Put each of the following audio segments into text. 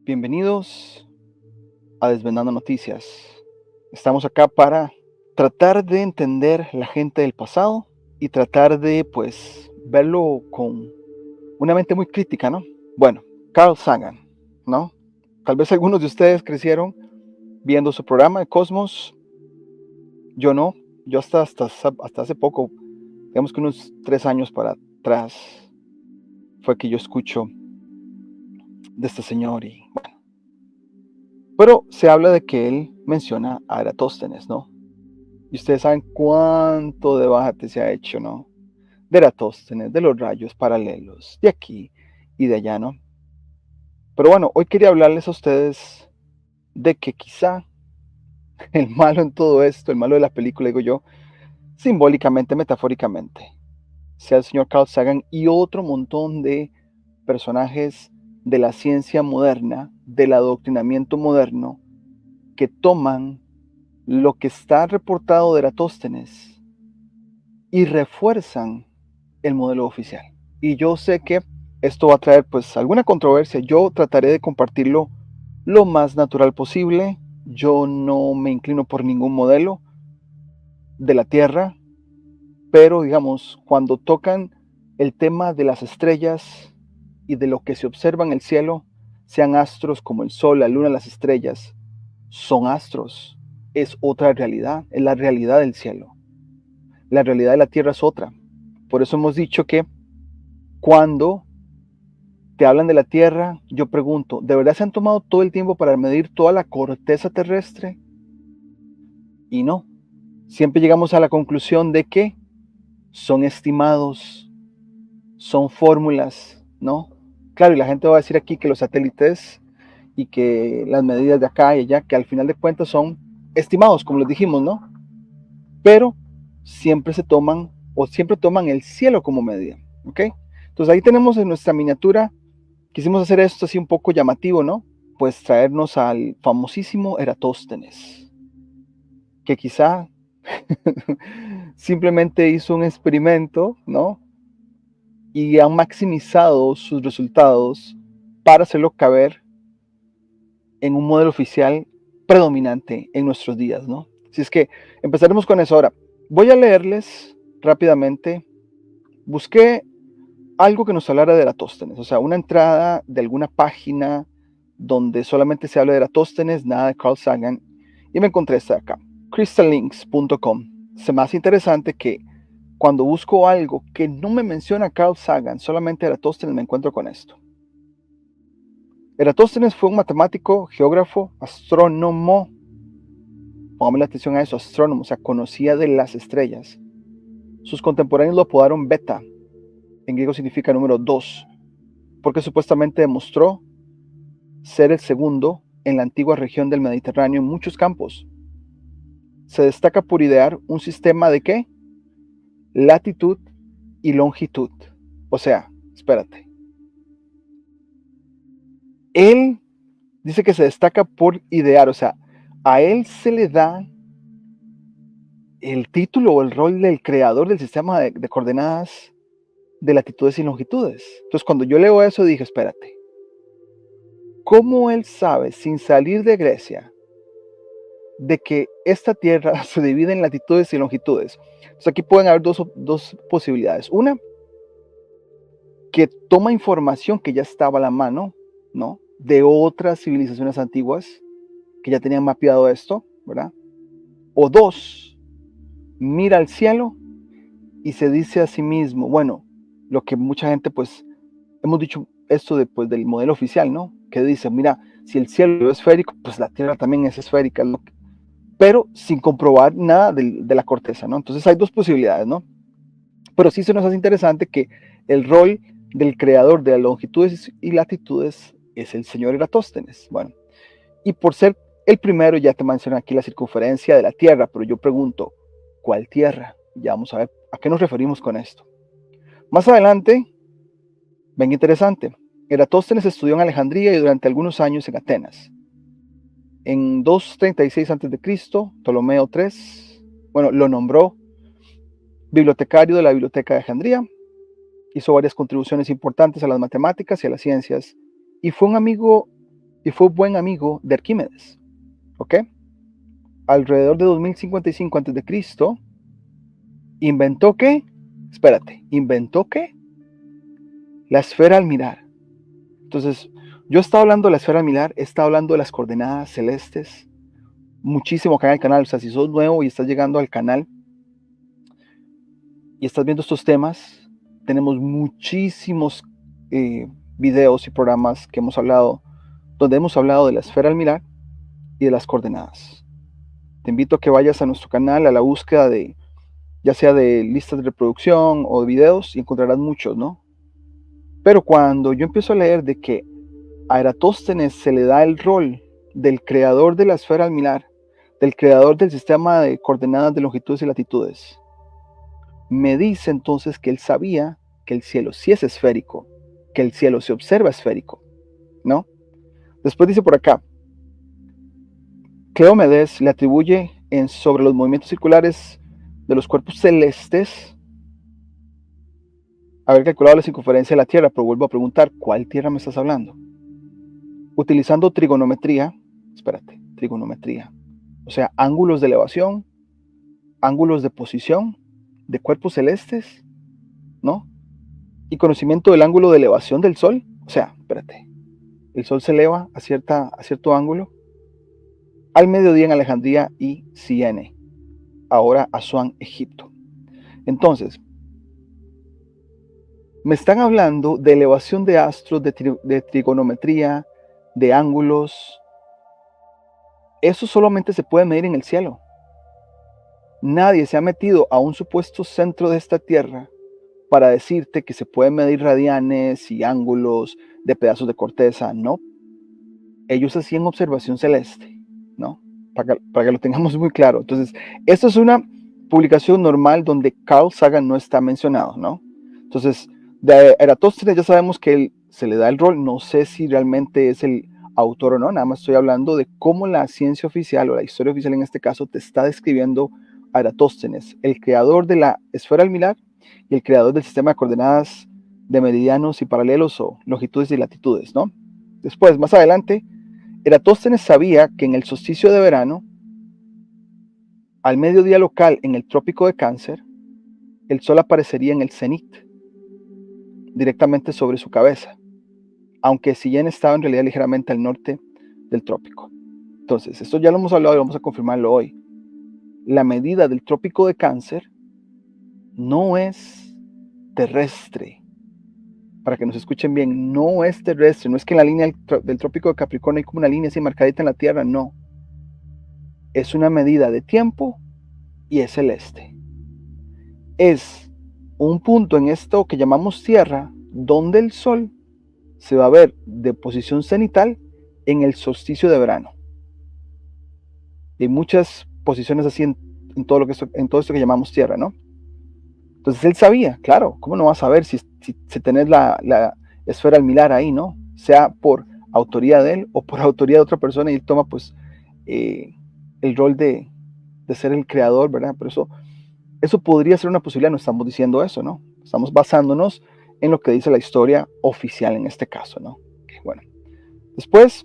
Bienvenidos a Desvendando Noticias. Estamos acá para tratar de entender la gente del pasado y tratar de, verlo con una mente muy crítica, ¿no? Bueno, Carl Sagan, ¿no? Tal vez algunos de ustedes crecieron viendo su programa de Cosmos. Yo no. Yo hasta hace poco, digamos que unos 3 años para atrás, fue que yo escucho de este señor y bueno. Pero se habla de que él menciona a Eratóstenes, ¿no? Y ustedes saben cuánto debate se ha hecho, ¿no? De Eratóstenes, de los rayos paralelos, de aquí y de allá, ¿no? Pero bueno, hoy quería hablarles a ustedes de que quizá el malo en todo esto, el malo de la película, digo yo, simbólicamente, metafóricamente, sea el señor Carl Sagan y otro montón de personajes de la ciencia moderna, del adoctrinamiento moderno, que toman lo que está reportado de Eratóstenes y refuerzan el modelo oficial. Y yo sé que esto va a traer alguna controversia. Yo trataré de compartirlo lo más natural posible. Yo no me inclino por ningún modelo de la Tierra, pero digamos, cuando tocan el tema de las estrellas y de lo que se observa en el cielo, sean astros como el sol, la luna, las estrellas, son astros. Es otra realidad, es la realidad del cielo. La realidad de la Tierra es otra. Por eso hemos dicho que cuando te hablan de la Tierra, yo pregunto, ¿de verdad se han tomado todo el tiempo para medir toda la corteza terrestre? Y no. Siempre llegamos a la conclusión de que son estimados, son fórmulas, ¿no? Claro, y la gente va a decir aquí que los satélites y que las medidas de acá y allá, que al final de cuentas son estimados, como les dijimos, ¿no? Pero siempre se toman o siempre toman el cielo como medida, ¿ok? Entonces ahí tenemos en nuestra miniatura. Quisimos hacer esto así un poco llamativo, ¿no? Pues traernos al famosísimo Eratóstenes, que quizá simplemente hizo un experimento, ¿no? Y han maximizado sus resultados para hacerlo caber en un modelo oficial predominante en nuestros días, ¿no? Así es que empezaremos con eso ahora. Voy a leerles rápidamente. Busqué algo que nos hablara de Eratóstenes, o sea, una entrada de alguna página donde solamente se habla de Eratóstenes, nada de Carl Sagan, y me encontré esta de acá, crystallinks.com. Se me hace interesante que cuando busco algo que no me menciona Carl Sagan, solamente Eratóstenes, me encuentro con esto. Eratóstenes fue un matemático, geógrafo, astrónomo, póngame la atención a eso, astrónomo, o sea, conocía de las estrellas. Sus contemporáneos lo apodaron Beta, en griego significa número 2, porque supuestamente demostró ser el segundo en la antigua región del Mediterráneo en muchos campos. Se destaca por idear un sistema de ¿qué? Latitud y longitud. O sea, espérate. Él dice que se destaca por idear, o sea, a él se le da el título o el rol del creador del sistema de coordenadas de latitudes y longitudes. Entonces, cuando yo leo eso, dije, espérate. ¿Cómo él sabe, sin salir de Grecia, de que esta Tierra se divide en latitudes y longitudes? Entonces aquí pueden haber dos posibilidades. Una, que toma información que ya estaba a la mano, ¿no? De otras civilizaciones antiguas que ya tenían mapeado esto, ¿verdad? O dos, mira al cielo y se dice a sí mismo, bueno, lo que mucha gente hemos dicho esto del modelo oficial, ¿no? Que dice, mira, si el cielo es esférico, pues la Tierra también es esférica, ¿no? Pero sin comprobar nada de la corteza, ¿no? Entonces hay dos posibilidades, ¿no? Pero sí se nos hace interesante que el rol del creador de las longitudes y latitudes es el señor Eratóstenes. Bueno, y por ser el primero, ya te mencioné aquí la circunferencia de la Tierra, pero yo pregunto, ¿cuál Tierra? Ya vamos a ver a qué nos referimos con esto. Más adelante, ven interesante, Eratóstenes estudió en Alejandría y durante algunos años en Atenas. En 236 a.C., Ptolomeo III, bueno, lo nombró bibliotecario de la Biblioteca de Alejandría, hizo varias contribuciones importantes a las matemáticas y a las ciencias, y fue un amigo y fue buen amigo de Arquímedes. ¿Ok? Alrededor de 2055 a.C., ¿inventó qué? Espérate, ¿inventó qué? La esfera alminar. Entonces, yo estaba hablando de la esfera alminar, he estado hablando de las coordenadas celestes, muchísimo acá en el canal. O sea, si sos nuevo y estás llegando al canal y estás viendo estos temas, tenemos muchísimos videos y programas que hemos hablado, donde hemos hablado de la esfera alminar y de las coordenadas. Te invito a que vayas a nuestro canal, a la búsqueda de, ya sea de listas de reproducción o de videos, y encontrarás muchos, ¿no? Pero cuando yo empiezo a leer de que a Eratóstenes se le da el rol del creador de la esfera alminar, del creador del sistema de coordenadas de longitudes y latitudes, me dice entonces que él sabía que el cielo sí es esférico, que el cielo se observa esférico, ¿no? Después dice por acá, Cleómedes le atribuye sobre los movimientos circulares de los cuerpos celestes haber calculado la circunferencia de la Tierra, pero vuelvo a preguntar, ¿cuál Tierra me estás hablando? Utilizando trigonometría, o sea, ángulos de elevación, ángulos de posición de cuerpos celestes, ¿no? Y conocimiento del ángulo de elevación del Sol, o sea, el Sol se eleva a cierto ángulo al mediodía en Alejandría y Ciene, ahora Asuán, Egipto. Entonces, me están hablando de elevación de astros, de trigonometría, de ángulos. Eso solamente se puede medir en el cielo. Nadie se ha metido a un supuesto centro de esta Tierra para decirte que se pueden medir radianes y ángulos de pedazos de corteza. No. Ellos hacían observación celeste, ¿no? Para que lo tengamos muy claro. Entonces, esto es una publicación normal donde Carl Sagan no está mencionado, ¿no? Entonces, de Eratóstenes ya sabemos que él se le da el rol. No sé si realmente es el autor o no, nada más estoy hablando de cómo la ciencia oficial o la historia oficial en este caso te está describiendo a Eratóstenes, el creador de la esfera alminar y el creador del sistema de coordenadas de meridianos y paralelos o longitudes y latitudes, ¿no? Después, más adelante, Eratóstenes sabía que en el solsticio de verano, al mediodía local en el trópico de Cáncer, el sol aparecería en el cenit, directamente sobre su cabeza, aunque Sillén estaba en realidad ligeramente al norte del trópico. Entonces, esto ya lo hemos hablado y vamos a confirmarlo hoy. La medida del trópico de Cáncer no es terrestre. Para que nos escuchen bien, no es terrestre, no es que en la línea del trópico de Capricornio hay como una línea así marcadita en la Tierra, no. Es una medida de tiempo y es celeste. Es un punto en esto que llamamos Tierra, donde el Sol se va a ver de posición cenital en el solsticio de verano. Y hay muchas posiciones así en todo esto que llamamos Tierra, ¿no? Entonces él sabía, claro, ¿cómo no vas a saber si tenés la esfera alminar ahí, ¿no? Sea por autoría de él o por autoría de otra persona, y él toma pues el rol de ser el creador, ¿verdad? Pero eso podría ser una posibilidad, no estamos diciendo eso, ¿no? Estamos basándonos en lo que dice la historia oficial en este caso, ¿no? Bueno, después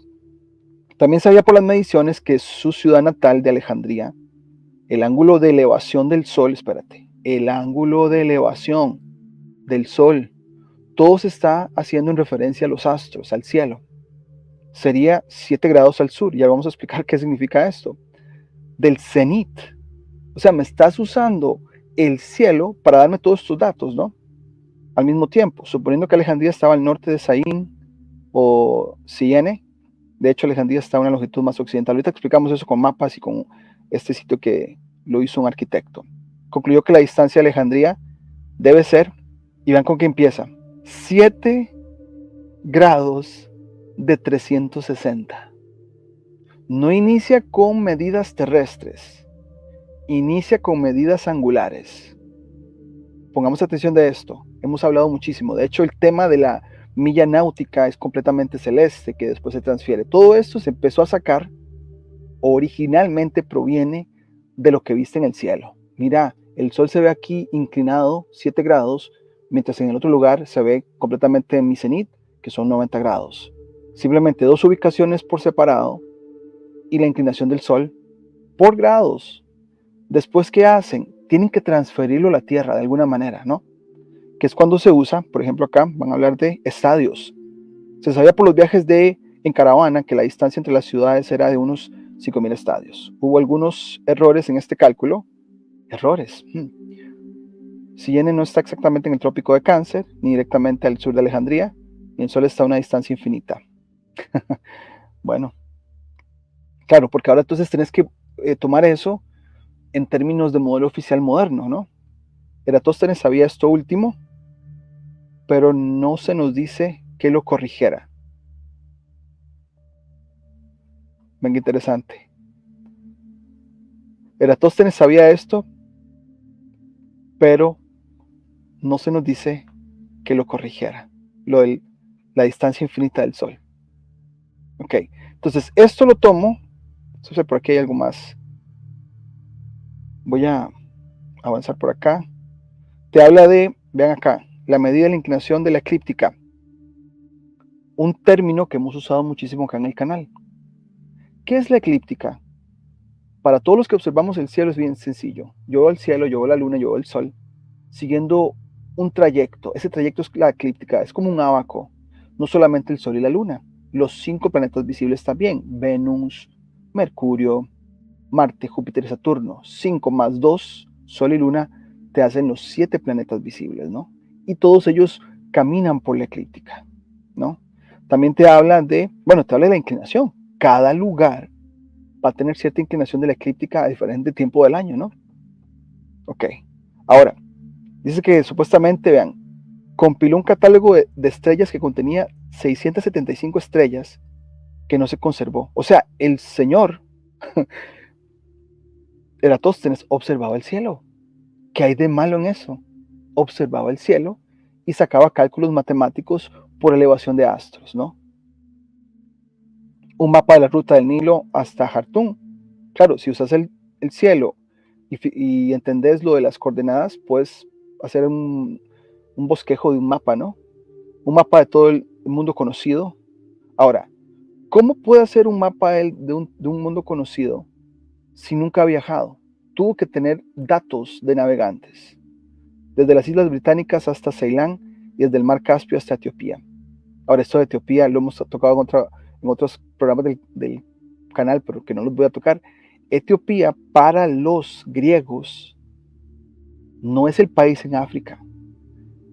también sabía por las mediciones que su ciudad natal de Alejandría, el ángulo de elevación del Sol, el ángulo de elevación del Sol, todo se está haciendo en referencia a los astros, al cielo. Sería 7 grados al sur, ya vamos a explicar qué significa esto. Del cenit, o sea, me estás usando el cielo para darme todos estos datos, ¿no? Al mismo tiempo, suponiendo que Alejandría estaba al norte de Saín o Ciene. De hecho, Alejandría está a una longitud más occidental. Ahorita explicamos eso con mapas y con este sitio que lo hizo un arquitecto. Concluyó que la distancia de Alejandría debe ser, y vean con qué empieza, 7 grados de 360. No inicia con medidas terrestres, inicia con medidas angulares. Pongamos atención de esto. Hemos hablado muchísimo. De hecho, el tema de la milla náutica es completamente celeste, que después se transfiere. Todo esto se empezó a sacar, originalmente proviene de lo que viste en el cielo. Mira, el sol se ve aquí inclinado 7 grados, mientras en el otro lugar se ve completamente en mi cenit, que son 90 grados. simplemente dos ubicaciones por separado y la inclinación del Sol por grados. Después, ¿qué hacen? Tienen que transferirlo a la Tierra de alguna manera, ¿no? Que es cuando se usa, por ejemplo acá van a hablar de estadios. Se sabía por los viajes en caravana que la distancia entre las ciudades era de unos 5.000 estadios. Hubo algunos errores en este cálculo. Errores. Si N no está exactamente en el trópico de Cáncer, ni directamente al sur de Alejandría, y el Sol está a una distancia infinita. Bueno, claro, porque ahora entonces tenés que tomar eso en términos de modelo oficial moderno, ¿no? Eratóstenes sabía esto último, pero no se nos dice que lo corrigiera. Venga, interesante. Eratóstenes sabía esto, pero no se nos dice que lo corrigiera, lo de la distancia infinita del Sol. Ok, entonces esto lo tomo, entonces por aquí hay algo más. Voy a avanzar por acá. Te habla de, vean acá, la medida de la inclinación de la eclíptica. Un término que hemos usado muchísimo acá en el canal. ¿Qué es la eclíptica? Para todos los que observamos el cielo es bien sencillo. Yo veo el cielo, yo veo la luna, yo veo el sol, siguiendo un trayecto. Ese trayecto es la eclíptica, es como un ábaco. No solamente el sol y la luna, los 5 planetas visibles también. Venus, Mercurio, Marte, Júpiter y Saturno. 5 más 2, sol y luna, te hacen los 7 planetas visibles, ¿no? Y todos ellos caminan por la eclíptica, ¿no? También te habla de la inclinación. Cada lugar va a tener cierta inclinación de la eclíptica a diferente tiempo del año, ¿no? Ok. Ahora, dice que supuestamente, vean, compiló un catálogo de estrellas que contenía 675 estrellas que no se conservó. O sea, el señor Eratóstenes observaba el cielo. ¿Qué hay de malo en eso? Observaba el cielo y sacaba cálculos matemáticos por elevación de astros, ¿no? Un mapa de la ruta del Nilo hasta Jartum. Claro, si usas el cielo y entendés lo de las coordenadas, puedes hacer un bosquejo de un mapa, ¿no? Un mapa de todo el mundo conocido. Ahora, ¿cómo puede hacer un mapa de un mundo conocido si nunca ha viajado? Tuvo que tener datos de navegantes, desde las Islas Británicas hasta Ceilán y desde el Mar Caspio hasta Etiopía. Ahora, esto de Etiopía lo hemos tocado en otros programas del canal, pero que no los voy a tocar. Etiopía para los griegos no es el país en África.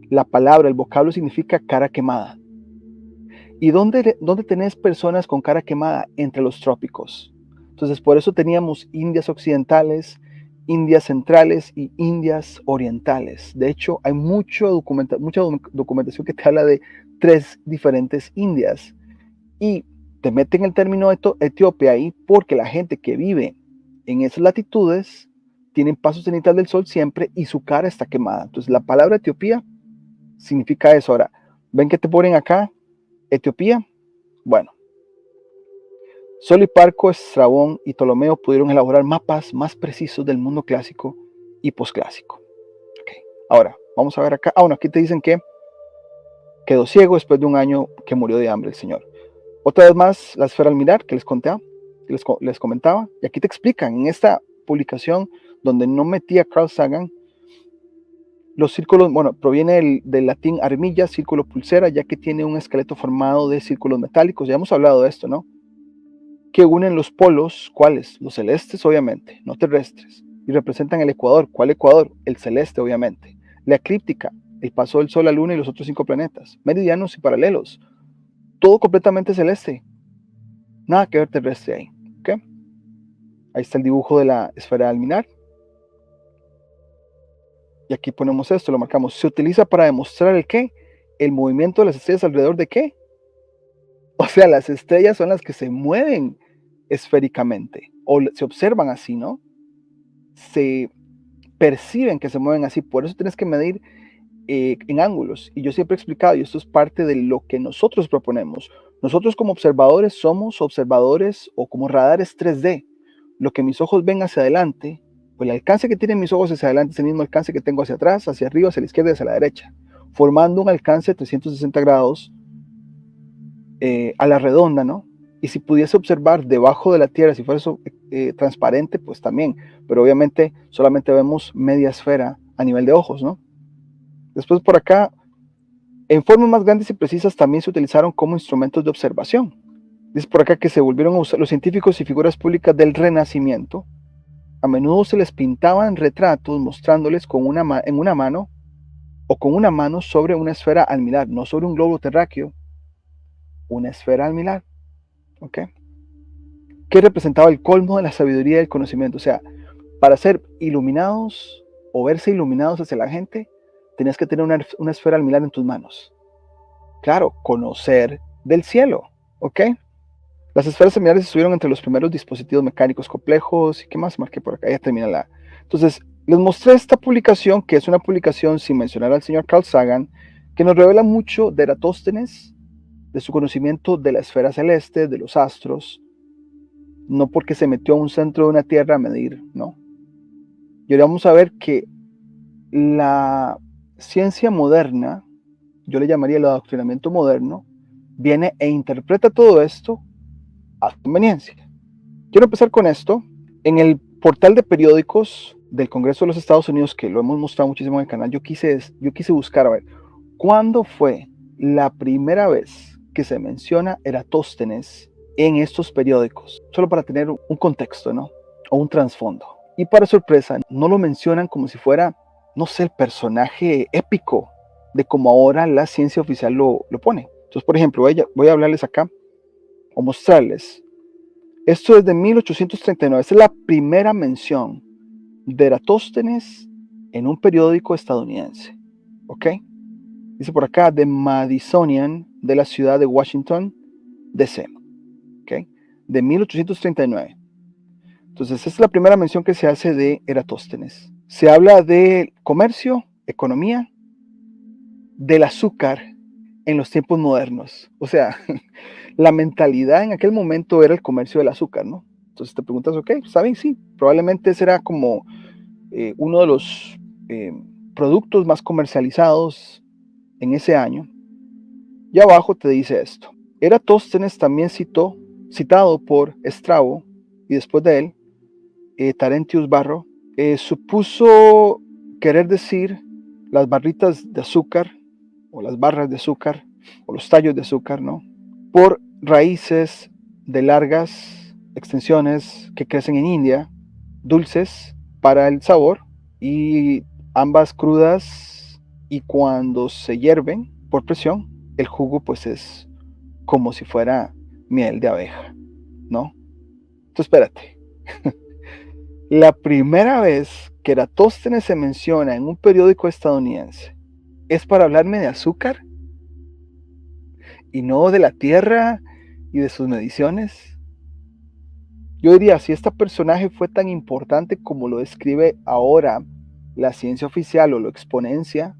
La palabra, el vocablo significa cara quemada. ¿Y dónde tenés personas con cara quemada? Entre los trópicos. Entonces, por eso teníamos Indias occidentales, Indias centrales y Indias orientales. De hecho, hay mucha documentación que te habla de 3 diferentes Indias. Y te meten el término Etiopía ahí porque la gente que vive en esas latitudes tienen paso cenital del sol siempre y su cara está quemada. Entonces, la palabra Etiopía significa eso. Ahora, ¿ven que te ponen acá? Etiopía. Bueno, Policarpo, Estrabón y Ptolomeo pudieron elaborar mapas más precisos del mundo clásico y posclásico. Okay. Ahora, vamos a ver acá. Bueno, aquí te dicen que quedó ciego después de un año que murió de hambre el señor. Otra vez más, la esfera alminar que les comentaba. Y aquí te explican en esta publicación donde no metí a Carl Sagan. Los círculos, proviene del latín armilla, círculo pulsera, ya que tiene un esqueleto formado de círculos metálicos. Ya hemos hablado de esto, ¿no? Que unen los polos, ¿cuáles? Los celestes, obviamente, no terrestres. Y representan el ecuador. ¿Cuál ecuador? El celeste, obviamente. La eclíptica, el paso del Sol, la Luna y los otros 5 planetas. Meridianos y paralelos. Todo completamente celeste. Nada que ver terrestre ahí. ¿Ok? Ahí está el dibujo de la esfera alminar. Y aquí ponemos esto, lo marcamos. Se utiliza para demostrar el qué. El movimiento de las estrellas alrededor de qué. O sea, las estrellas son las que se mueven esféricamente. O se observan así, ¿no? Se perciben que se mueven así. Por eso tienes que medir en ángulos. Y yo siempre he explicado, y esto es parte de lo que nosotros proponemos. Nosotros como observadores somos observadores o como radares 3D. Lo que mis ojos ven hacia adelante, pues el alcance que tienen mis ojos hacia adelante es el mismo alcance que tengo hacia atrás, hacia arriba, hacia la izquierda y hacia la derecha, formando un alcance de 360 grados a la redonda, ¿no? Y si pudiese observar debajo de la Tierra, si fuera eso, transparente, pues también. Pero obviamente solamente vemos media esfera a nivel de ojos, ¿no? Después por acá, en formas más grandes y precisas también se utilizaron como instrumentos de observación. Dice por acá que se volvieron a usar los científicos y figuras públicas del Renacimiento. A menudo se les pintaban retratos mostrándoles en una mano o con una mano sobre una esfera almilar, no sobre un globo terráqueo, una esfera almilar, ¿ok? Que representaba el colmo de la sabiduría y del conocimiento. O sea, para ser iluminados o verse iluminados hacia la gente, tenías que tener una esfera almilar en tus manos. Claro, conocer del cielo, ¿ok? Las esferas almilares estuvieron entre los primeros dispositivos mecánicos complejos. ¿Y qué más marqué por acá? Ya termina la... Entonces, les mostré esta publicación, que es una publicación, sin mencionar al señor Carl Sagan, que nos revela mucho de Eratóstenes, de su conocimiento de la esfera celeste, de los astros, no porque se metió a un centro de una tierra a medir, ¿no? Y ahora vamos a ver que la ciencia moderna, yo le llamaría el adoctrinamiento moderno, viene e interpreta todo esto a su conveniencia. Quiero empezar con esto. En el portal de periódicos del Congreso de los Estados Unidos, que lo hemos mostrado muchísimo en el canal, yo quise buscar, a ver, ¿cuándo fue la primera vez que se menciona Eratóstenes en estos periódicos? Solo para tener un contexto, ¿no? O un trasfondo. Y para sorpresa, no lo mencionan como si fuera, no sé, el personaje épico de como ahora la ciencia oficial lo pone. Entonces, por ejemplo, voy a hablarles acá o mostrarles. Esto es de 1839. Esta es la primera mención de Eratóstenes en un periódico estadounidense. ¿Ok? Dice por acá, The Madisonian, de la ciudad de Washington, D.C. ¿Ok? De 1839. Entonces, esta es la primera mención que se hace de Eratóstenes. Se habla de comercio, economía, del azúcar en los tiempos modernos. O sea, la mentalidad en aquel momento era el comercio del azúcar, ¿no? Entonces te preguntas, ok, ¿saben? Sí, probablemente ese era como uno de los productos más comercializados en ese año. Y abajo te dice esto. Eratóstenes también citado por Estrabo, y después de él, Terentius Varro, supuso querer decir las barritas de azúcar, o las barras de azúcar, o los tallos de azúcar, ¿no? Por raíces de largas extensiones que crecen en India, dulces para el sabor, y ambas crudas, y cuando se hierven por presión, el jugo pues es como si fuera miel de abeja, ¿no? Entonces espérate. La primera vez que Eratóstenes se menciona en un periódico estadounidense es para hablarme de azúcar y no de la tierra y de sus mediciones. Yo diría, si este personaje fue tan importante como lo describe ahora la ciencia oficial o lo exponencia,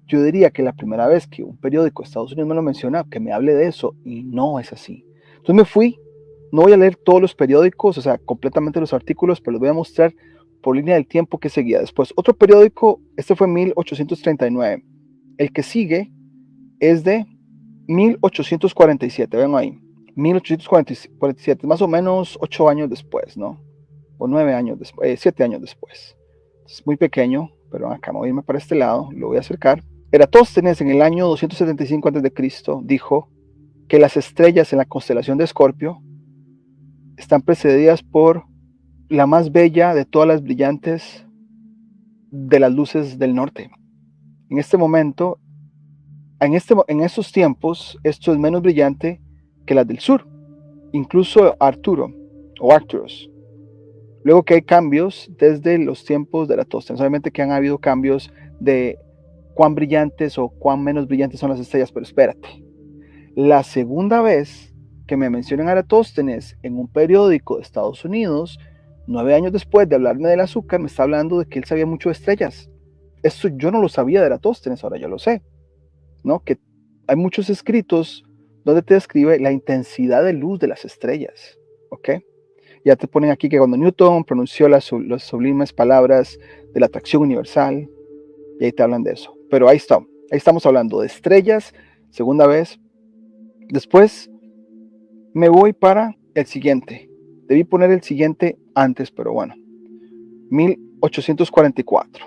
yo diría que la primera vez que un periódico de Estados Unidos me lo menciona, que me hable de eso, y no es así. Entonces me fui, no voy a leer todos los periódicos, o sea, completamente los artículos, pero les voy a mostrar por línea del tiempo que seguía después. Otro periódico, este fue 1839. El que sigue es de 1847, ven ahí. 1847, más o menos 8 años después, ¿no? O 9 años después, 7 años después. Es muy pequeño, pero acá me voy a irme para este lado, lo voy a acercar. Eratóstenes en el año 275 a.C. dijo que las estrellas en la constelación de Escorpio están precedidas por la más bella de todas las brillantes de las luces del norte. En este momento, en estos tiempos, esto es menos brillante que las del sur, incluso Arturo o Arcturus. Luego que hay cambios desde los tiempos de Eratóstenes, obviamente que han habido cambios de cuán brillantes o cuán menos brillantes son las estrellas, pero espérate. La segunda vez que me mencionan a Eratóstenes en un periódico de Estados Unidos, 9 años después de hablarme del azúcar, me está hablando de que él sabía mucho de estrellas. Esto yo no lo sabía de Eratóstenes, ahora ya lo sé, ¿no? Que hay muchos escritos donde te describe la intensidad de luz de las estrellas, ¿ok? Ya te ponen aquí que cuando Newton pronunció las sublimes palabras de la atracción universal, y ahí te hablan de eso. Pero ahí estamos hablando de estrellas, segunda vez, Después me voy para el siguiente. Debí poner el siguiente antes, pero bueno. 1844.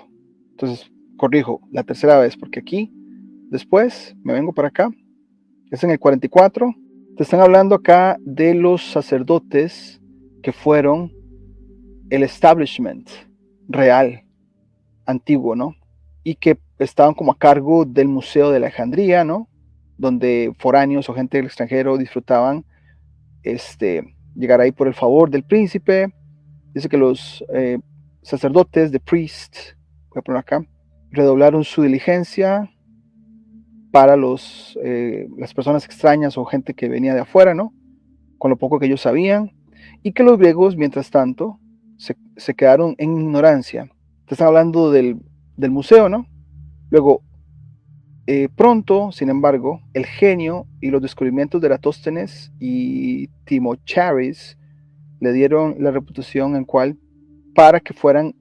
Entonces, corrijo la tercera vez, porque aquí, después, me vengo para acá. Es en el 44. Te están hablando acá de los sacerdotes que fueron el establishment real, antiguo, ¿no? Y que estaban como a cargo del Museo de Alejandría, ¿no? Donde foráneos o gente del extranjero disfrutaban llegar ahí por el favor del príncipe. Dice que los sacerdotes, the priests, voy a poner acá, redoblaron su diligencia para las personas extrañas o gente que venía de afuera, ¿no? Con lo poco que ellos sabían, y que los griegos, mientras tanto, se quedaron en ignorancia. Te están hablando del museo, ¿no? Luego, pronto, sin embargo, el genio y los descubrimientos de Eratóstenes y Timocharis le dieron la reputación en cual para que fueran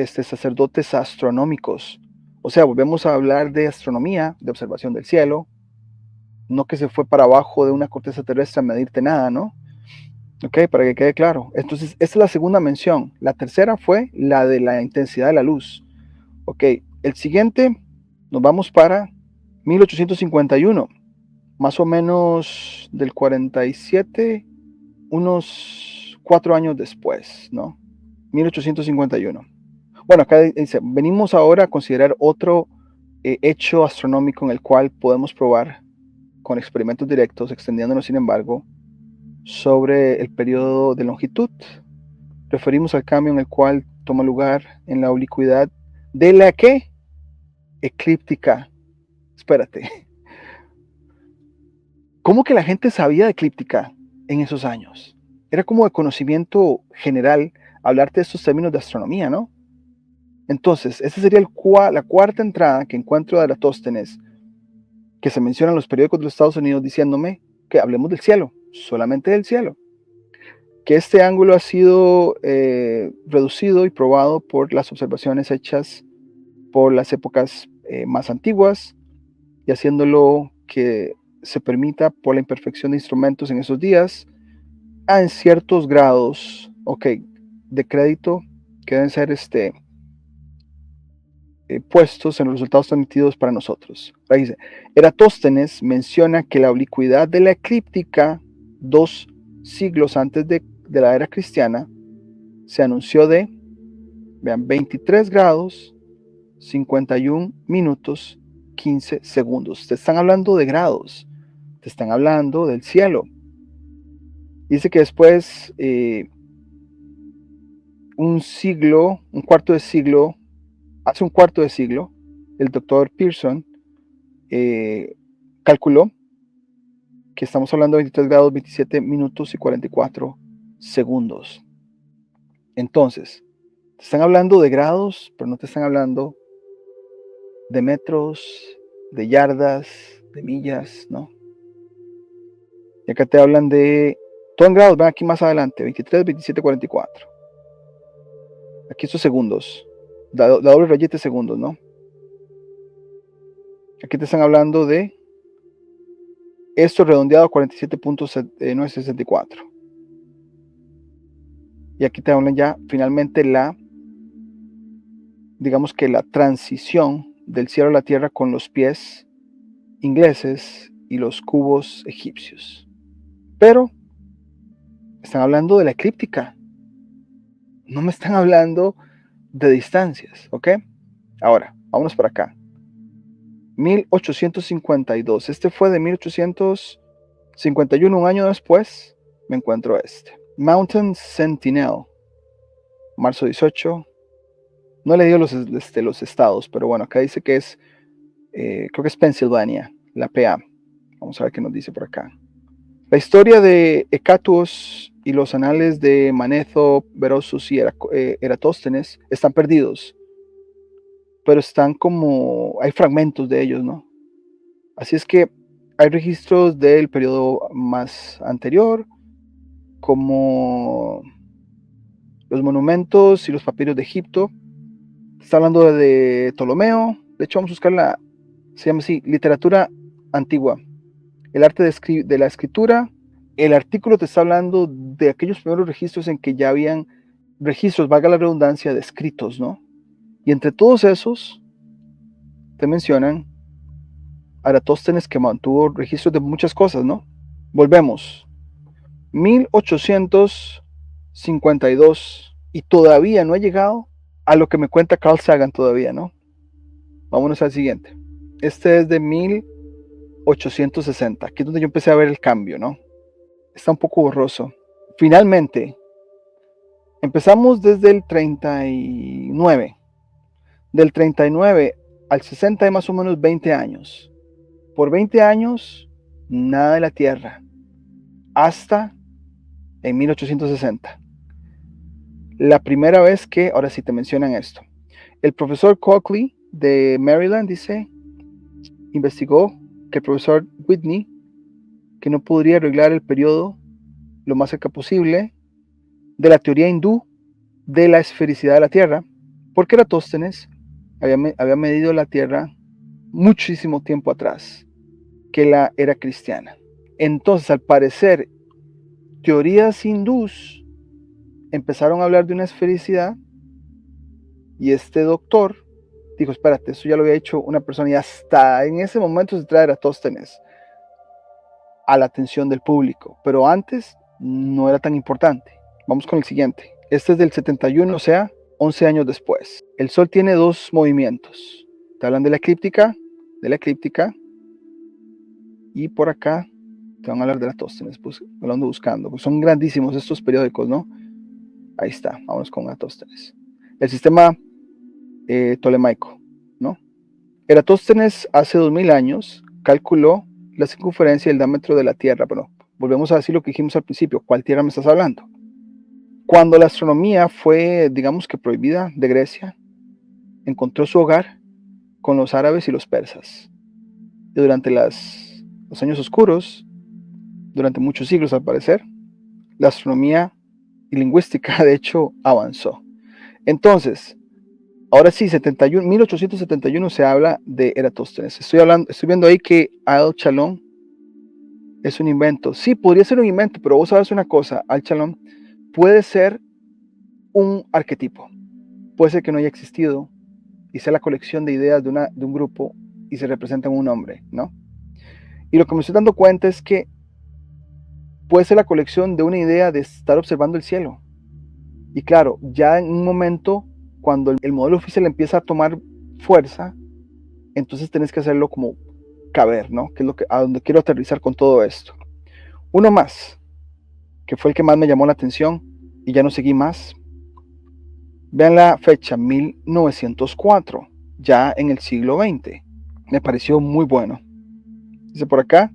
sacerdotes astronómicos. O sea, volvemos a hablar de astronomía, de observación del cielo, no que se fue para abajo de una corteza terrestre a medirte nada, ¿no? Ok, para que quede claro. Entonces, esta es la segunda mención. La tercera fue la de la intensidad de la luz. Ok, el siguiente, nos vamos para 1851, más o menos del 47, unos 4 años después, ¿no? 1851. Bueno, acá dice, venimos ahora a considerar otro hecho astronómico en el cual podemos probar con experimentos directos, extendiéndonos, sin embargo, sobre el periodo de longitud. Referimos al cambio en el cual toma lugar en la oblicuidad de la que eclíptica. Espérate. ¿Cómo que la gente sabía de eclíptica en esos años? Era como de conocimiento general hablarte de estos términos de astronomía, ¿no? Entonces, esa sería la cuarta entrada que encuentro de Eratóstenes, que se menciona en los periódicos de los Estados Unidos diciéndome que hablemos del cielo, solamente del cielo. Que este ángulo ha sido reducido y probado por las observaciones hechas por las épocas más antiguas y haciéndolo que se permita por la imperfección de instrumentos en esos días en ciertos grados, de crédito que deben ser puestos en los resultados transmitidos para nosotros. Ahí dice, Eratóstenes menciona que la oblicuidad de la eclíptica 2 siglos antes de la era cristiana se anunció de, vean, 23 grados, 51 minutos, 15 segundos. Te están hablando de grados, te están hablando del cielo. Dice que después, hace un cuarto de siglo, el doctor Pearson calculó que estamos hablando de 23 grados, 27 minutos y 44 segundos. Entonces, te están hablando de grados, pero no te están hablando de metros, de yardas, de millas, ¿no? Y acá te hablan de todo en grados, ven aquí más adelante, 23, 27, 44. Aquí estos segundos, la doble rayita de segundos, ¿no? Aquí te están hablando de esto redondeado a 47.964. Y aquí te hablan ya finalmente digamos que la transición del cielo a la tierra con los pies ingleses y los cubos egipcios. Pero están hablando de la eclíptica. No me están hablando de distancias, ¿ok? Ahora, vámonos para acá. 1852. Este fue de 1851, un año después, me encuentro Mountain Sentinel, marzo 18. No le dio los estados, pero bueno, acá dice que es, creo que es Pensilvania, la PA. Vamos a ver qué nos dice por acá. La historia de Hecatús y los anales de Manetho, Berosus y Eratóstenes están perdidos, pero están hay fragmentos de ellos, ¿no? Así es que hay registros del periodo más anterior, como los monumentos y los papiros de Egipto. Está hablando de Ptolomeo. De hecho, vamos a buscar se llama así, literatura antigua. el arte de la escritura. El artículo te está hablando de aquellos primeros registros en que ya habían registros, valga la redundancia, de escritos, ¿no? Y entre todos esos te mencionan Eratóstenes, que mantuvo registros de muchas cosas, ¿no? Volvemos. 1852 y todavía no he llegado a lo que me cuenta Carl Sagan todavía, ¿no? Vámonos al siguiente. Este es de 1860. Aquí es donde yo empecé a ver el cambio, ¿no? Está un poco borroso. Finalmente, empezamos desde el 39. Del 39 al 60 hay más o menos 20 años. Por 20 años, nada de la Tierra. Hasta en 1860. La primera vez que, ahora sí te mencionan esto. El profesor Coakley de Maryland dice, investigó que el profesor Whitney, que no podría arreglar el periodo lo más cerca posible de la teoría hindú de la esfericidad de la Tierra, porque Eratóstenes había medido la Tierra muchísimo tiempo atrás que la era cristiana. Entonces, al parecer, teorías hindús empezaron a hablar de una esfericidad y este doctor dijo, espérate, eso ya lo había hecho una persona y hasta en ese momento se trae Eratóstenes a la atención del público, pero antes no era tan importante. Vamos con el siguiente. Este es del 71, o sea, 11 años después. El Sol tiene dos movimientos. Te hablan de la eclíptica, y por acá te van a hablar de Eratóstenes, pues, buscando, pues son grandísimos estos periódicos, ¿no? Ahí está, vamos con Eratóstenes. El sistema tolemaico, ¿no? Eratóstenes hace 2000 años calculó la circunferencia y el diámetro de la Tierra, pero volvemos a decir lo que dijimos al principio, ¿cuál Tierra me estás hablando? Cuando la astronomía fue, digamos que prohibida de Grecia, encontró su hogar con los árabes y los persas. Y durante los años oscuros, durante muchos siglos al parecer, la astronomía y lingüística de hecho avanzó. Entonces, ahora sí, 1871 se habla de Eratóstenes. Estoy viendo ahí que Al-Chalon es un invento. Sí, podría ser un invento, pero vos sabes una cosa, Al-Chalon puede ser un arquetipo. Puede ser que no haya existido y sea la colección de ideas de un grupo y se representa en un hombre, ¿no? Y lo que me estoy dando cuenta es que puede ser la colección de una idea de estar observando el cielo. Y claro, ya en un momento, cuando el modelo oficial empieza a tomar fuerza, entonces tenés que hacerlo como caber, ¿no? Que es a donde quiero aterrizar con todo esto. Uno más, que fue el que más me llamó la atención y ya no seguí más. Vean la fecha, 1904, ya en el siglo XX. Me pareció muy bueno. Dice por acá,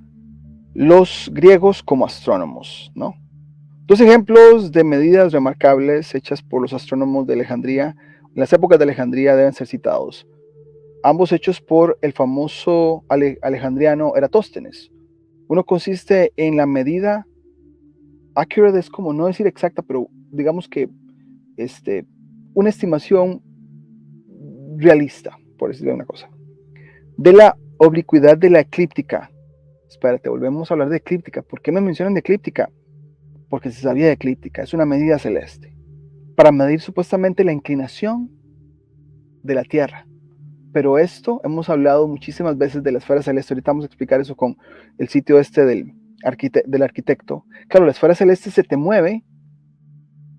los griegos como astrónomos, ¿no? Dos ejemplos de medidas remarcables hechas por los astrónomos de Alejandría, en las épocas de Alejandría, deben ser citados. Ambos hechos por el famoso alejandriano Eratóstenes. Uno consiste en la medida, accurate es como no decir exacta, pero digamos que una estimación realista, por decirle una cosa, de la oblicuidad de la eclíptica. Espérate, volvemos a hablar de eclíptica. ¿Por qué me mencionan de eclíptica? Porque se sabía de eclíptica, es una medida celeste, para medir supuestamente la inclinación de la Tierra. Pero esto, hemos hablado muchísimas veces de la esfera celeste, ahorita vamos a explicar eso con el sitio del arquitecto. Claro, la esfera celeste se te mueve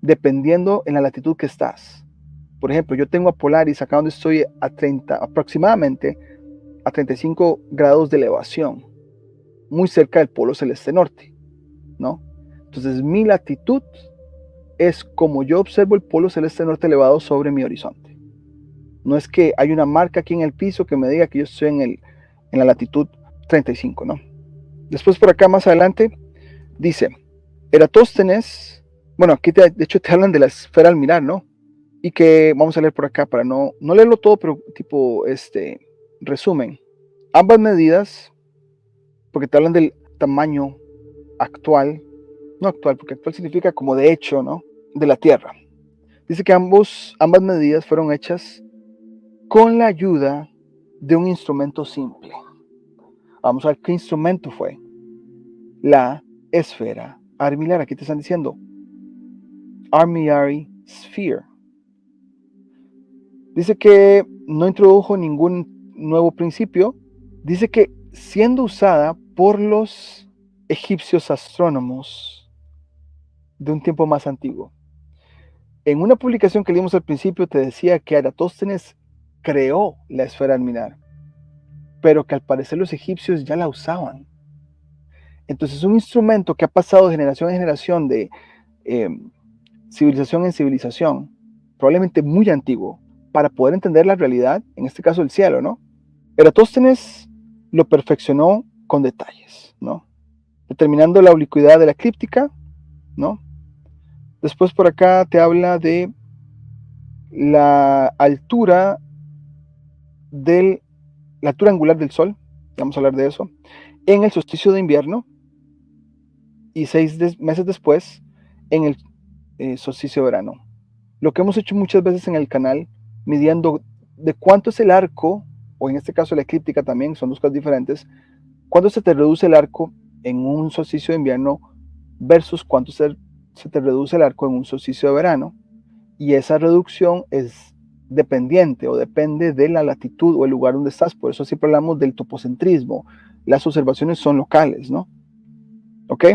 dependiendo en la latitud que estás. Por ejemplo, yo tengo a Polaris, acá donde estoy, aproximadamente a 35 grados de elevación, muy cerca del polo celeste norte, ¿no? Entonces, mi latitud es como yo observo el polo celeste norte elevado sobre mi horizonte. No es que hay una marca aquí en el piso que me diga que yo estoy en la latitud 35, ¿no? Después por acá más adelante dice, Eratóstenes, bueno, aquí de hecho te hablan de la esfera al mirar, ¿no? Y que vamos a leer por acá para no leerlo todo, pero tipo resumen. Ambas medidas, porque te hablan del tamaño actual, no actual, porque actual significa como de hecho, ¿no? De la Tierra. Dice que ambas medidas fueron hechas con la ayuda de un instrumento simple. Vamos a ver qué instrumento fue. la esfera armilar. Aquí te están diciendo armillary sphere. Dice que no introdujo ningún nuevo principio. Dice que siendo usada por los egipcios astrónomos de un tiempo más antiguo. En una publicación que leímos al principio te decía que Eratóstenes creó la esfera armilar, pero que al parecer los egipcios ya la usaban. Entonces es un instrumento que ha pasado de generación en generación, de civilización en civilización, probablemente muy antiguo, para poder entender la realidad, en este caso el cielo, ¿no? Eratóstenes lo perfeccionó con detalles, ¿no? Determinando la oblicuidad de la eclíptica, ¿no? Después por acá te habla de la altura la altura angular del Sol, vamos a hablar de eso, en el solsticio de invierno y 6 meses después en el solsticio de verano. Lo que hemos hecho muchas veces en el canal, midiendo de cuánto es el arco, o en este caso la eclíptica también, son dos cosas diferentes, cuánto se te reduce el arco en un solsticio de invierno versus cuánto se te reduce el arco en un solsticio de verano, y esa reducción es dependiente o depende de la latitud o el lugar donde estás. Por eso siempre hablamos del topocentrismo. Las observaciones son locales, ¿no? ¿Ok?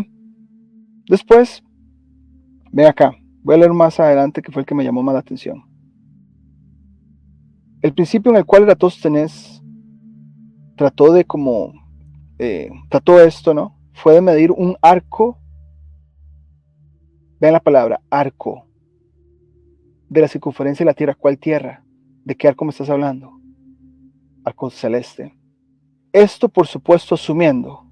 Después, ven acá. Voy a leer más adelante que fue el que me llamó más la atención. El principio en el cual Eratóstenes trató esto, ¿no? Fue de medir un arco. Vean la palabra, arco. De la circunferencia de la Tierra. ¿Cuál Tierra? ¿De qué arco me estás hablando? Arco celeste. Esto, por supuesto, asumiendo.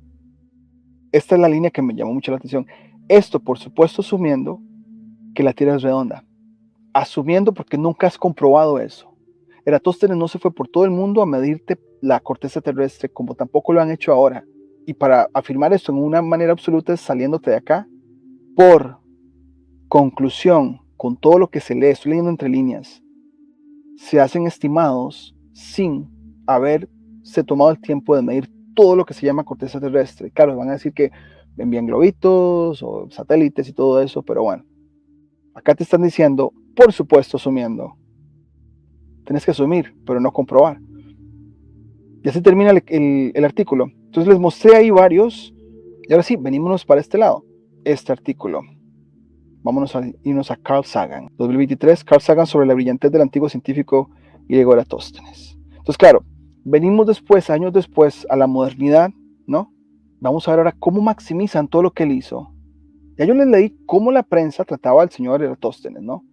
Esta es la línea que me llamó mucho la atención. Esto, por supuesto, asumiendo que la Tierra es redonda. Asumiendo porque nunca has comprobado eso. Eratóstenes no se fue por todo el mundo a medirte la corteza terrestre, como tampoco lo han hecho ahora. Y para afirmar esto en una manera absoluta es saliéndote de acá. Por conclusión, con todo lo que se lee, estoy leyendo entre líneas, se hacen estimados sin haberse tomado el tiempo de medir todo lo que se llama corteza terrestre. Claro, van a decir que envían globitos o satélites y todo eso, pero bueno, acá te están diciendo, por supuesto, asumiendo. Tienes que asumir, pero no comprobar. Y así termina el artículo. Entonces les mostré ahí varios, y ahora sí, venímonos para este lado. Este artículo. Vámonos a irnos a Carl Sagan. 2023, Carl Sagan sobre la brillantez del antiguo científico griego Eratóstenes. Entonces, claro, venimos después, años después, a la modernidad, ¿no? Vamos a ver ahora cómo maximizan todo lo que él hizo. Ya yo les leí cómo la prensa trataba al señor Eratóstenes, ¿no?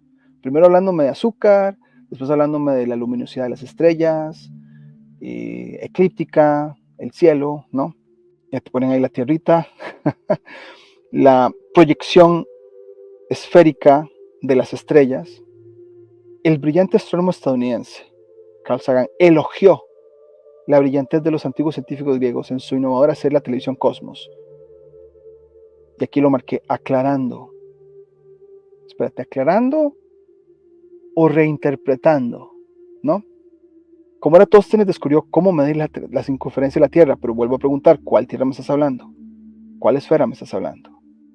Primero hablándome de azúcar, después hablándome de la luminosidad de las estrellas, eclíptica, el cielo, ¿no? Ya te ponen ahí la tierrita, la proyección esférica de las estrellas. El brillante astrónomo estadounidense Carl Sagan elogió la brillantez de los antiguos científicos griegos en su innovadora serie La televisión Cosmos. Y aquí lo marqué, aclarando. Espérate, aclarando o reinterpretando, ¿no? Como Eratóstenes descubrió cómo medir la circunferencia de la Tierra, pero vuelvo a preguntar, ¿cuál Tierra me estás hablando? ¿Cuál esfera me estás hablando?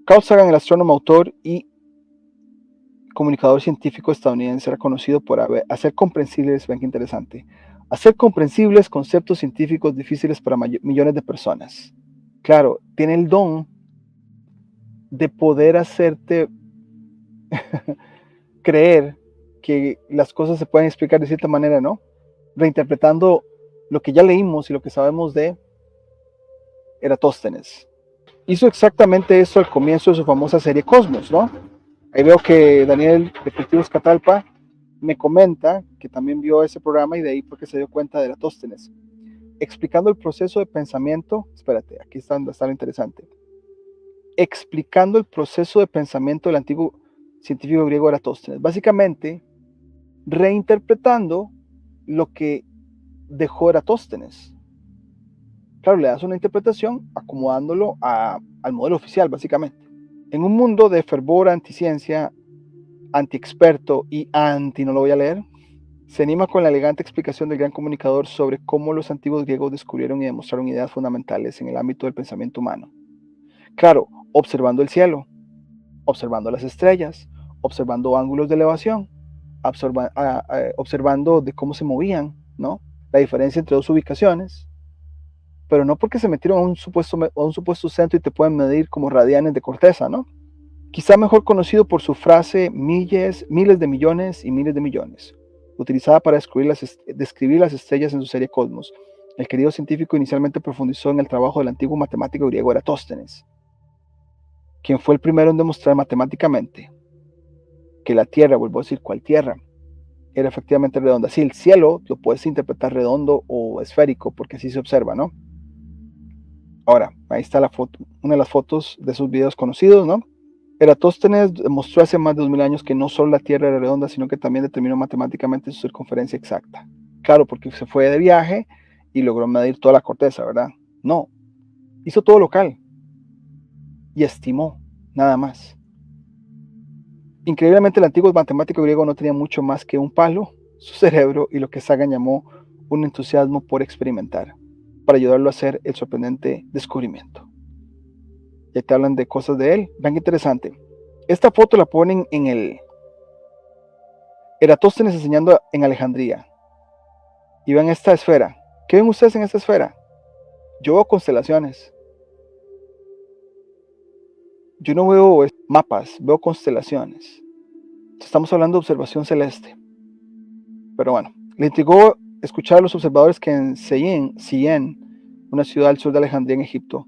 Carl Sagan, el astrónomo, autor y comunicador científico estadounidense, era conocido por hacer comprensibles, ven qué interesante, hacer comprensibles conceptos científicos difíciles para millones de personas. Claro, tiene el don de poder hacerte creer que las cosas se pueden explicar de cierta manera, ¿no? Reinterpretando lo que ya leímos y lo que sabemos de Eratóstenes. Hizo exactamente eso al comienzo de su famosa serie Cosmos, ¿no? Ahí veo que Daniel de Cultivos Catalpa me comenta que también vio ese programa y de ahí porque se dio cuenta de Eratóstenes. Explicando el proceso de pensamiento, espérate, aquí está lo interesante. Explicando el proceso de pensamiento del antiguo científico griego Eratóstenes. Básicamente, reinterpretando lo que dejó Eratóstenes. Claro, le das una interpretación acomodándolo al modelo oficial, básicamente. En un mundo de fervor anticiencia, anti-experto y anti, no lo voy a leer, se anima con la elegante explicación del gran comunicador sobre cómo los antiguos griegos descubrieron y demostraron ideas fundamentales en el ámbito del pensamiento humano. Claro, observando el cielo, observando las estrellas, observando ángulos de elevación, observando de cómo se movían, ¿no? La diferencia entre dos ubicaciones, pero no porque se metieron a un supuesto centro y te pueden medir como radianes de corteza, ¿no? Quizá mejor conocido por su frase miles de millones y miles de millones, utilizada para describir las estrellas en su serie Cosmos. El querido científico inicialmente profundizó en el trabajo del antiguo matemático griego Eratóstenes, quien fue el primero en demostrar matemáticamente que la Tierra, vuelvo a decir, ¿cuál Tierra? Era efectivamente redonda. Sí, el cielo lo puedes interpretar redondo o esférico, porque así se observa, ¿no? Ahora, ahí está la foto, una de las fotos de sus videos conocidos, ¿no? Eratóstenes demostró hace más de 2000 años que no solo la Tierra era redonda, sino que también determinó matemáticamente su circunferencia exacta. Claro, porque se fue de viaje y logró medir toda la corteza, ¿verdad? No, hizo todo local y estimó, nada más. Increíblemente, el antiguo matemático griego no tenía mucho más que un palo, su cerebro y lo que Sagan llamó un entusiasmo por experimentar, para ayudarlo a hacer el sorprendente descubrimiento. Ya te hablan de cosas de él. Vean qué interesante. Esta foto la ponen en el Eratóstenes enseñando en Alejandría. Y vean esta esfera. ¿Qué ven ustedes en esta esfera? Yo veo constelaciones. Yo no veo mapas, veo constelaciones. Estamos hablando de observación celeste. Pero bueno, le intrigó escuchar a los observadores que en Syene, una ciudad al sur de Alejandría en Egipto,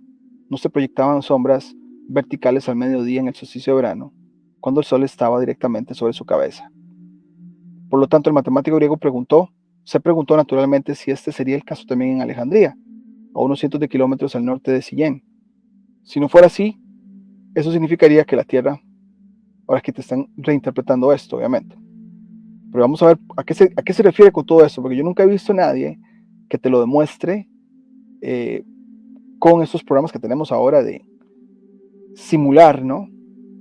no se proyectaban sombras verticales al mediodía en el solsticio de verano, cuando el sol estaba directamente sobre su cabeza. Por lo tanto, el matemático griego se preguntó naturalmente si este sería el caso también en Alejandría, a unos cientos de kilómetros al norte de Syene. Si no fuera así, eso significaría que la Tierra, ahora que te están reinterpretando esto, obviamente. Pero vamos a ver a qué se refiere con todo esto, porque yo nunca he visto a nadie que te lo demuestre con estos programas que tenemos ahora de simular, ¿no?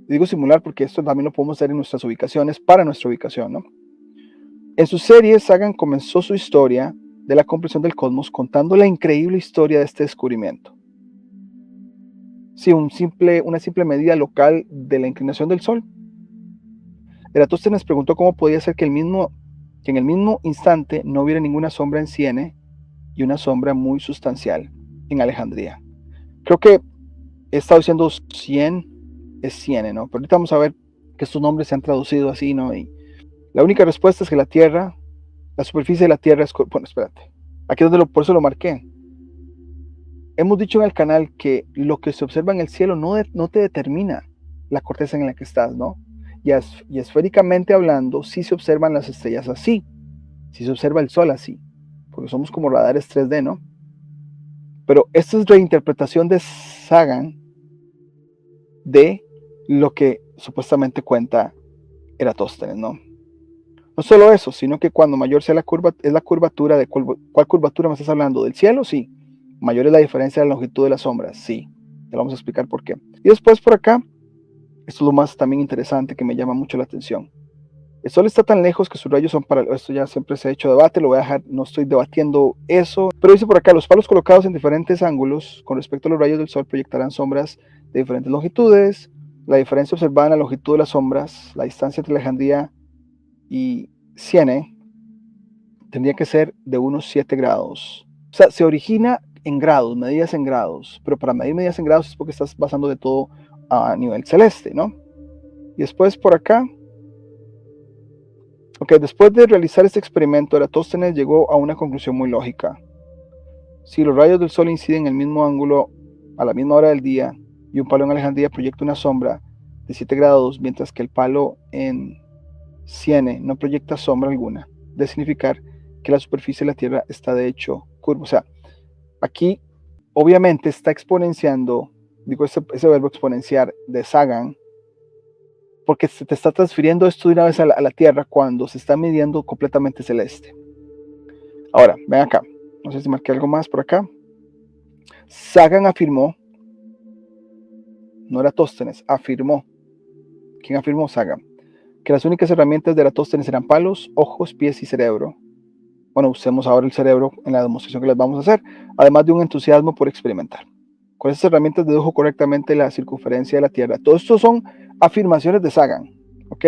Digo simular porque esto también lo podemos hacer en nuestras ubicaciones, para nuestra ubicación, ¿no? En su serie, Sagan comenzó su historia de la comprensión del cosmos contando la increíble historia de este descubrimiento. Sí, una simple medida local de la inclinación del Sol. Eratóstenes preguntó cómo podía ser que en el mismo instante no hubiera ninguna sombra en Syene y una sombra muy sustancial en Alejandría. Creo que he estado diciendo 100 es Syene, ¿no? Pero ahorita vamos a ver que estos nombres se han traducido así, ¿no? Y la única respuesta es que la superficie de la Tierra es... Bueno, espérate. Aquí es donde por eso lo marqué. Hemos dicho en el canal que lo que se observa en el cielo no te determina la corteza en la que estás, ¿no? Y esféricamente hablando, sí se observan las estrellas así. Sí se observa el Sol así. Porque somos como radares 3D, ¿no? Pero esta es reinterpretación de Sagan de lo que supuestamente cuenta Eratóstenes, ¿no? No solo eso, sino que cuando mayor sea la curvatura de ¿cuál curvatura me estás hablando? ¿Del cielo? Sí. Mayor es la diferencia de la longitud de las sombras. Sí. Te vamos a explicar por qué. Y después por acá, esto es lo más también interesante que me llama mucho la atención. El Sol está tan lejos que sus rayos son paralelos. Esto ya siempre se ha hecho debate, lo voy a dejar, no estoy debatiendo eso. Pero dice por acá, los palos colocados en diferentes ángulos con respecto a los rayos del Sol proyectarán sombras de diferentes longitudes. La diferencia observada en la longitud de las sombras, la distancia entre Alejandría y Syene, tendría que ser de unos 7 grados. O sea, se origina en grados, medidas en grados, pero para medir medidas en grados es porque estás basando de todo a nivel celeste, ¿no? Y después por acá, ok, después de realizar este experimento, Eratóstenes llegó a una conclusión muy lógica. Si los rayos del Sol inciden en el mismo ángulo a la misma hora del día y un palo en Alejandría proyecta una sombra de 7 grados, mientras que el palo en Syene no proyecta sombra alguna, de significar que la superficie de la Tierra está de hecho curva. O sea, aquí obviamente está exponenciando, digo ese verbo exponenciar de Sagan, porque se te está transfiriendo esto de una vez a la Tierra cuando se está midiendo completamente celeste. Ahora, ven acá, no sé si marqué algo más por acá. Sagan afirmó, no Eratóstenes, afirmó. ¿Quién afirmó? Sagan. Que las únicas herramientas de Eratóstenes eran palos, ojos, pies y cerebro. Bueno, usemos ahora el cerebro en la demostración que les vamos a hacer, además de un entusiasmo por experimentar. Con esas herramientas dedujo correctamente la circunferencia de la Tierra. Todo esto son afirmaciones de Sagan, ¿ok?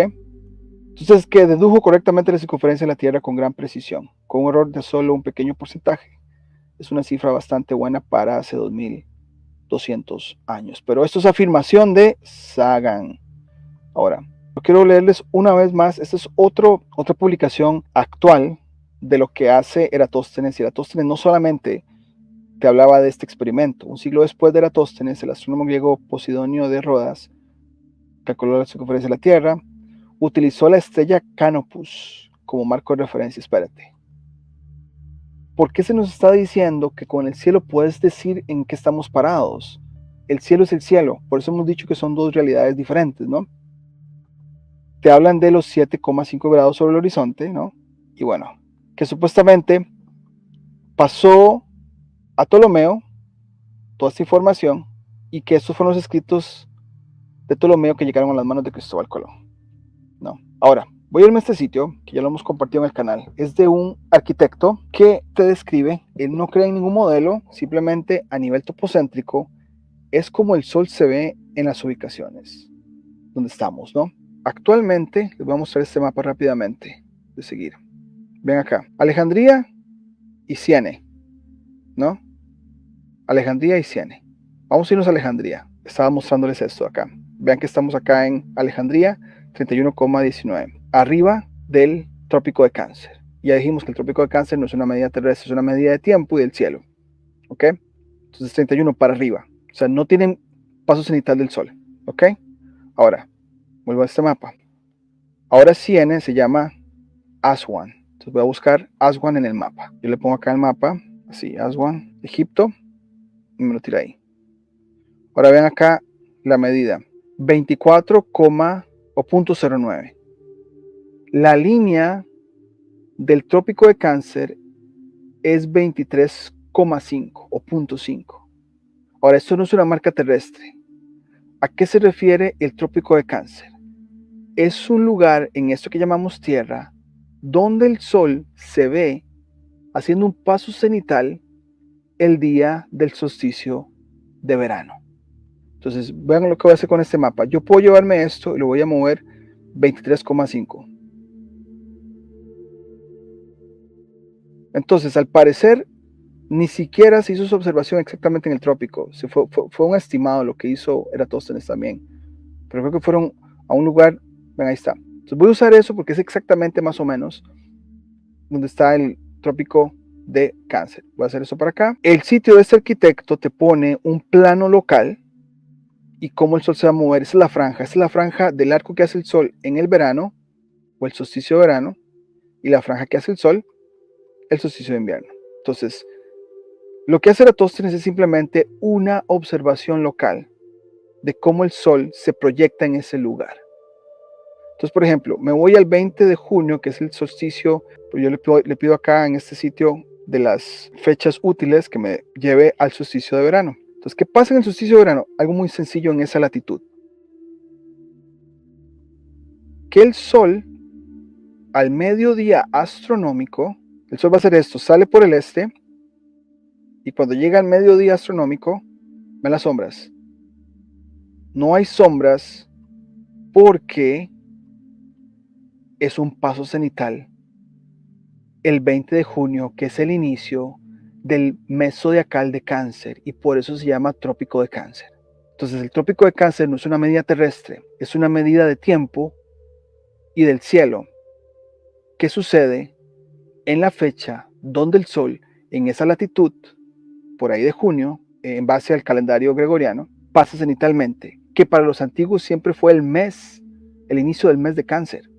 Entonces, que dedujo correctamente la circunferencia de la Tierra con gran precisión, con un error de solo un pequeño porcentaje. Es una cifra bastante buena para hace 2200 años. Pero esto es afirmación de Sagan. Ahora, yo quiero leerles una vez más. Esta es otra publicación actual de lo que hace Eratóstenes. Y Eratóstenes no solamente te hablaba de este experimento. Un siglo después de Eratóstenes, el astrónomo griego Posidonio de Rodas calculó la circunferencia de la Tierra, utilizó la estrella Canopus como marco de referencia. Espérate. ¿Por qué se nos está diciendo que con el cielo puedes decir en qué estamos parados? El cielo es el cielo. Por eso hemos dicho que son dos realidades diferentes, ¿no? Te hablan de los 7,5 grados sobre el horizonte, ¿no? Y bueno, que supuestamente pasó a Ptolomeo toda esta información y que estos fueron los escritos de Ptolomeo que llegaron a las manos de Cristóbal Colón. No. Ahora, voy a irme a este sitio, que ya lo hemos compartido en el canal. Es de un arquitecto que te describe, él no crea en ningún modelo, simplemente a nivel topocéntrico, es como el Sol se ve en las ubicaciones donde estamos, ¿no? Actualmente, les voy a mostrar este mapa rápidamente, de seguir. Ven acá, Alejandría y Ciene, ¿no? Alejandría y Ciene. Vamos a irnos a Alejandría. Estaba mostrándoles esto acá. Vean que estamos acá en Alejandría, 31,19. Arriba del Trópico de Cáncer. Ya dijimos que el Trópico de Cáncer no es una medida terrestre, es una medida de tiempo y del cielo. ¿Ok? Entonces 31 para arriba. O sea, no tienen paso cenital del Sol. ¿Ok? Ahora, vuelvo a este mapa. Ahora Ciene se llama Aswan. Entonces voy a buscar Aswan en el mapa. Yo le pongo acá el mapa, así, Aswan, Egipto, y me lo tira ahí. Ahora vean acá la medida, 24,09. La línea del Trópico de Cáncer es 23,5 o 0,5. Ahora, esto no es una marca terrestre. ¿A qué se refiere el Trópico de Cáncer? Es un lugar en esto que llamamos Tierra, donde el Sol se ve haciendo un paso cenital el día del solsticio de verano. Entonces, vean lo que voy a hacer con este mapa. Yo puedo llevarme esto y lo voy a mover 23,5. Entonces, al parecer, ni siquiera se hizo su observación exactamente en el trópico. Fue un estimado lo que hizo Eratóstenes también. Pero creo que fueron a un lugar, ven, ahí está. Entonces voy a usar eso porque es exactamente más o menos donde está el trópico de Cáncer. Voy a hacer eso para acá. El sitio de este arquitecto te pone un plano local y cómo el Sol se va a mover. Esa es la franja del arco que hace el Sol en el verano o el solsticio de verano y la franja que hace el Sol el solsticio de invierno. Entonces, lo que hace Eratóstenes es simplemente una observación local de cómo el Sol se proyecta en ese lugar. Entonces, por ejemplo, me voy al 20 de junio, que es el solsticio, pues yo le pido acá en este sitio de las fechas útiles que me lleve al solsticio de verano. Entonces, ¿qué pasa en el solsticio de verano? Algo muy sencillo en esa latitud. Que el Sol, al mediodía astronómico, el Sol va a hacer esto, sale por el este, y cuando llega al mediodía astronómico, ven las sombras. No hay sombras porque es un paso cenital el 20 de junio, que es el inicio del mes zodiacal de Cáncer, y por eso se llama Trópico de Cáncer. Entonces, el Trópico de Cáncer no es una medida terrestre, es una medida de tiempo y del cielo. ¿Qué sucede en la fecha donde el Sol, en esa latitud, por ahí de junio, en base al calendario gregoriano, pasa cenitalmente? Que para los antiguos siempre fue el inicio del mes de Cáncer.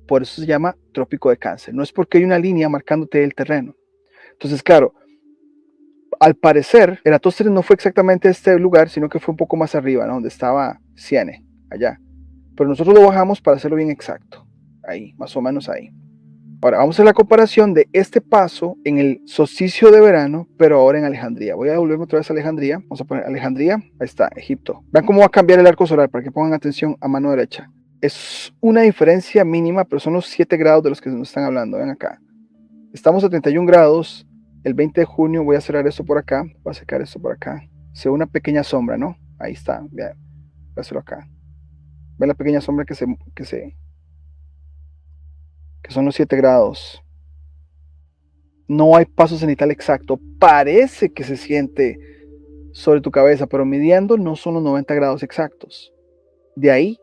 Por eso se llama Trópico de Cáncer. No es porque hay una línea marcándote el terreno. Entonces, claro, al parecer, Eratóstenes no fue exactamente a este lugar, sino que fue un poco más arriba, ¿no? Donde estaba Ciene, allá. Pero nosotros lo bajamos para hacerlo bien exacto. Ahí, más o menos ahí. Ahora, vamos a hacer la comparación de este paso en el solsticio de verano, pero ahora en Alejandría. Voy a volverme otra vez a Alejandría. Vamos a poner Alejandría. Ahí está, Egipto. Vean cómo va a cambiar el arco solar para que pongan atención a mano derecha. Es una diferencia mínima, pero son los 7 grados de los que nos están hablando. Ven acá. Estamos a 31 grados. El 20 de junio voy a cerrar esto por acá. Voy a sacar esto por acá. se ve una pequeña sombra, ¿no? Ahí está, vean, voy a hacerlo acá. Ven la pequeña sombra que son los 7 grados. No hay paso cenital exacto. Parece que se siente sobre tu cabeza, pero midiendo no son los 90 grados exactos. De ahí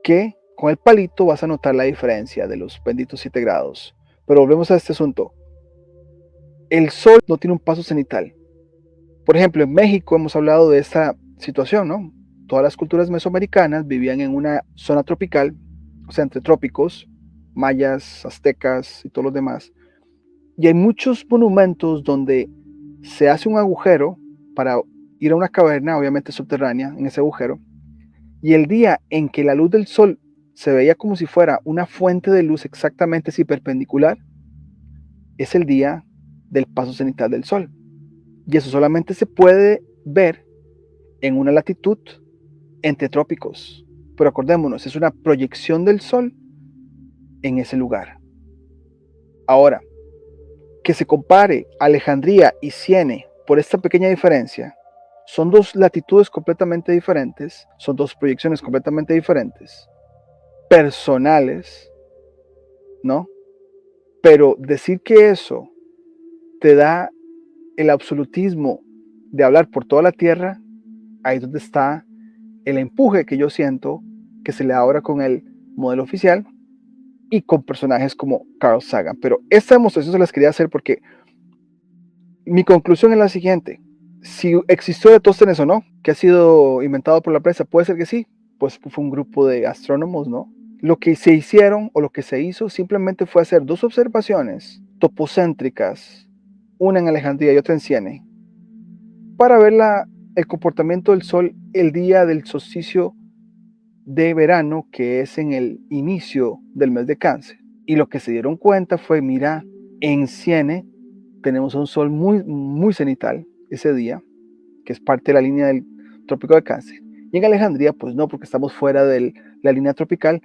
que con el palito vas a notar la diferencia de los benditos 7 grados. Pero volvemos a este asunto. El sol no tiene un paso cenital. Por ejemplo, en México hemos hablado de esta situación, ¿no? Todas las culturas mesoamericanas vivían en una zona tropical, o sea, entre trópicos, mayas, aztecas y todos los demás. Y hay muchos monumentos donde se hace un agujero para ir a una caverna, obviamente subterránea, en ese agujero. Y el día en que la luz del sol se veía como si fuera una fuente de luz exactamente así perpendicular, es el día del paso cenital del sol. Y eso solamente se puede ver en una latitud entre trópicos. Pero acordémonos, es una proyección del sol en ese lugar. Ahora, que se compare Alejandría y Ciene por esta pequeña diferencia, son dos latitudes completamente diferentes, son dos proyecciones completamente diferentes, personales, ¿no? Pero decir que eso te da el absolutismo de hablar por toda la Tierra, ahí es donde está el empuje que yo siento que se le da ahora con el modelo oficial y con personajes como Carl Sagan. Pero esta demostración se las quería hacer porque mi conclusión es la siguiente. Si existió Eratóstenes o no, que ha sido inventado por la prensa, puede ser que sí, pues fue un grupo de astrónomos, ¿no? Lo que se hicieron o lo que se hizo simplemente fue hacer dos observaciones topocéntricas, una en Alejandría y otra en Ciene, para ver el comportamiento del Sol el día del solsticio de verano, que es en el inicio del mes de Cáncer. Y lo que se dieron cuenta fue, mira, en Ciene tenemos un Sol muy, muy cenital ese día, que es parte de la línea del trópico de Cáncer. Y en Alejandría, pues no, porque estamos fuera de la línea tropical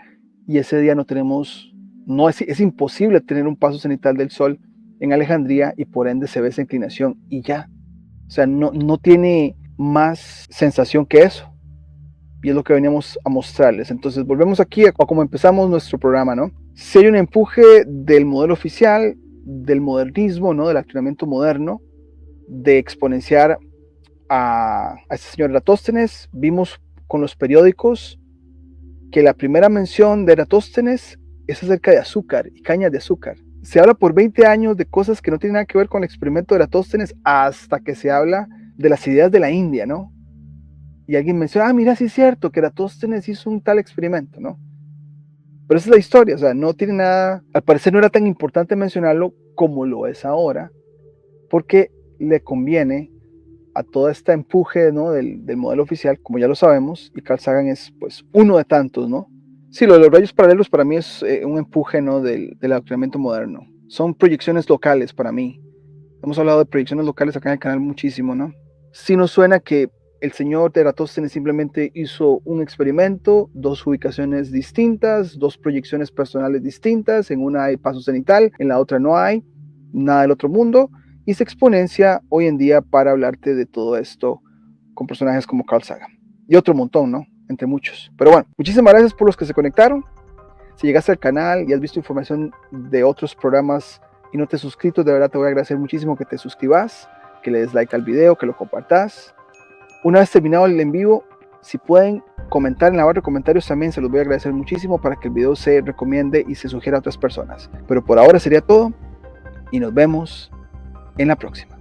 y ese día no tenemos, es imposible tener un paso cenital del Sol en Alejandría y por ende se ve esa inclinación y ya. O sea, no tiene más sensación que eso. Y es lo que veníamos a mostrarles. Entonces volvemos aquí a cómo empezamos nuestro programa, ¿no? Si hay un empuje del modelo oficial, del modernismo, ¿no? Del accionamiento moderno, de exponenciar a este señor Eratóstenes. Vimos con los periódicos que la primera mención de Eratóstenes es acerca de azúcar y cañas de azúcar. Se habla por 20 años de cosas que no tienen nada que ver con el experimento de Eratóstenes hasta que se habla de las ideas de la India, ¿no? Y alguien menciona, mira, sí es cierto que Eratóstenes hizo un tal experimento, ¿no? Pero esa es la historia, o sea, no tiene nada, al parecer no era tan importante mencionarlo como lo es ahora, porque le conviene a todo este empuje, ¿no? del modelo oficial, como ya lo sabemos, y Carl Sagan es pues uno de tantos, ¿no? Sí, lo de los rayos paralelos para mí es un empuje, ¿no? del adoctrinamiento moderno. Son proyecciones locales para mí. Hemos hablado de proyecciones locales acá en el canal muchísimo, ¿no? Sí nos suena que el señor Eratóstenes simplemente hizo un experimento, dos ubicaciones distintas, dos proyecciones personales distintas, en una hay paso cenital, en la otra no hay, nada del otro mundo, y se exponencia hoy en día para hablarte de todo esto con personajes como Carl Sagan. Y otro montón, ¿no? Entre muchos. Pero bueno, muchísimas gracias por los que se conectaron. Si llegaste al canal y has visto información de otros programas y no te has suscrito, de verdad te voy a agradecer muchísimo que te suscribas, que le des like al video, que lo compartas. Una vez terminado el en vivo, si pueden comentar en la barra de comentarios también se los voy a agradecer muchísimo para que el video se recomiende y se sugiera a otras personas. Pero por ahora sería todo y nos vemos en la próxima.